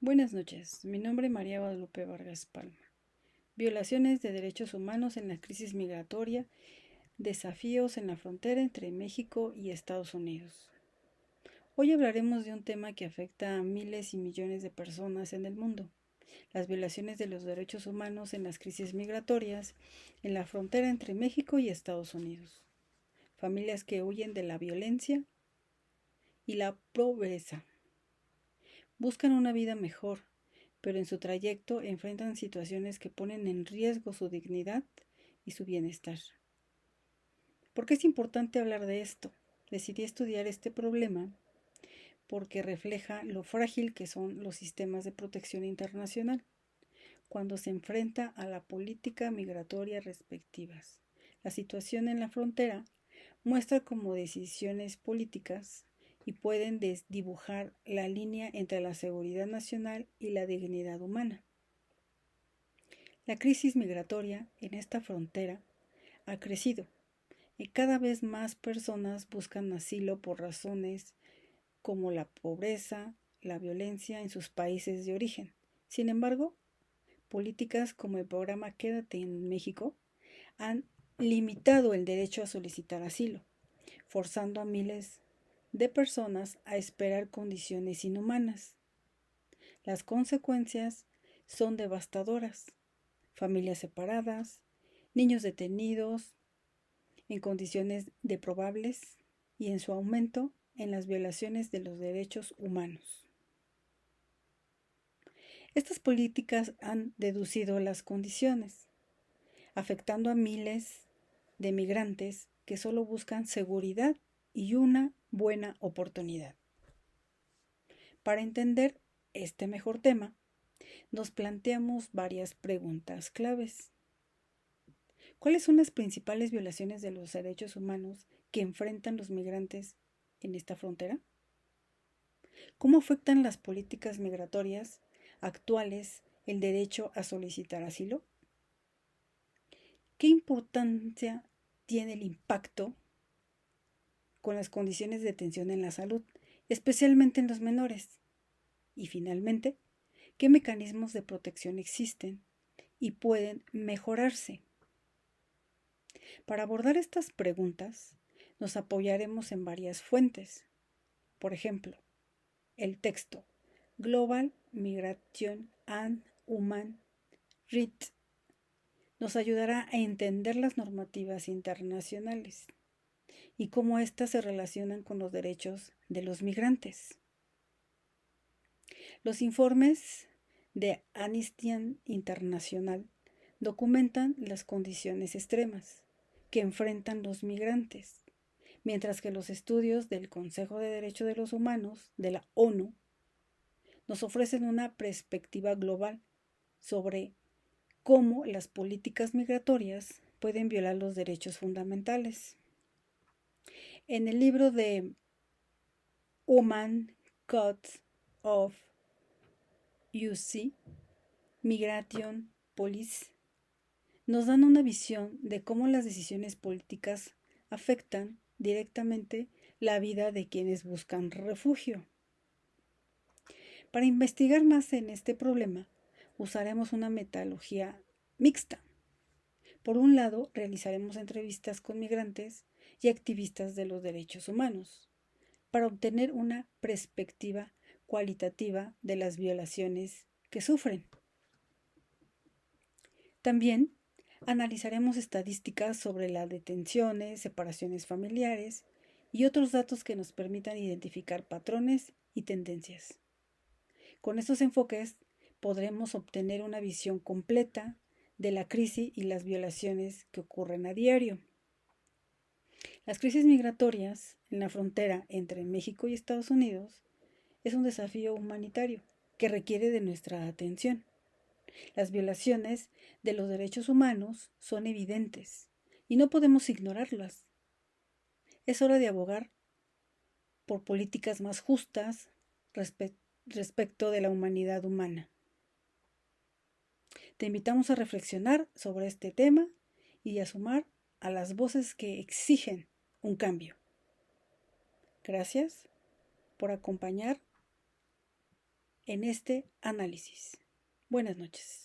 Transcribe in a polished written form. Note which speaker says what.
Speaker 1: Buenas noches, mi nombre es María Guadalupe Vargas Palma. Violaciones de derechos humanos en la crisis migratoria, desafíos en la frontera entre México y Estados Unidos. Hoy hablaremos de un tema que afecta a miles y millones de personas en el mundo, las violaciones de los derechos humanos en las crisis migratorias en la frontera entre México y Estados Unidos. Familias que huyen de la violencia y la pobreza. Buscan una vida mejor, pero en su trayecto enfrentan situaciones que ponen en riesgo su dignidad y su bienestar. ¿Por qué es importante hablar de esto? Decidí estudiar este problema porque refleja lo frágil que son los sistemas de protección internacional cuando se enfrenta a la política migratoria respectivas. La situación en la frontera muestra cómo decisiones políticas y pueden desdibujar la línea entre la seguridad nacional y la dignidad humana. La crisis migratoria en esta frontera ha crecido y cada vez más personas buscan asilo por razones como la pobreza, la violencia en sus países de origen. Sin embargo, políticas como el programa Quédate en México han limitado el derecho a solicitar asilo, forzando a miles de personas a esperar condiciones inhumanas. Las consecuencias son devastadoras. Familias separadas, niños detenidos en condiciones deprobables y en su aumento en las violaciones de los derechos humanos. Estas políticas han deducido las condiciones, afectando a miles de migrantes que solo buscan seguridad y una buena oportunidad. Para entender este mejor tema, nos planteamos varias preguntas claves. ¿Cuáles son las principales violaciones de los derechos humanos que enfrentan los migrantes en esta frontera? ¿Cómo afectan las políticas migratorias actuales el derecho a solicitar asilo? ¿Qué importancia tiene el impacto con las condiciones de detención en la salud, especialmente en los menores? Y finalmente, ¿qué mecanismos de protección existen y pueden mejorarse? Para abordar estas preguntas, nos apoyaremos en varias fuentes. Por ejemplo, el texto Global Migration and Human Rights nos ayudará a entender las normativas internacionales y cómo éstas se relacionan con los derechos de los migrantes. Los informes de Amnistía Internacional documentan las condiciones extremas que enfrentan los migrantes, mientras que los estudios del Consejo de Derechos de los Humanos de la ONU nos ofrecen una perspectiva global sobre cómo las políticas migratorias pueden violar los derechos fundamentales. En el libro de Human Codes of UC, Migration Policy, nos dan una visión de cómo las decisiones políticas afectan directamente la vida de quienes buscan refugio. Para investigar más en este problema, usaremos una metodología mixta. Por un lado, realizaremos entrevistas con migrantes y activistas de los derechos humanos para obtener una perspectiva cualitativa de las violaciones que sufren. También analizaremos estadísticas sobre las detenciones, separaciones familiares y otros datos que nos permitan identificar patrones y tendencias. Con estos enfoques podremos obtener una visión completa de la crisis y las violaciones que ocurren a diario. Las crisis migratorias en la frontera entre México y Estados Unidos es un desafío humanitario que requiere de nuestra atención. Las violaciones de los derechos humanos son evidentes y no podemos ignorarlas. Es hora de abogar por políticas más justas respecto de la humanidad humana. Te invitamos a reflexionar sobre este tema y a sumar a las voces que exigen un cambio. Gracias por acompañar en este análisis. Buenas noches.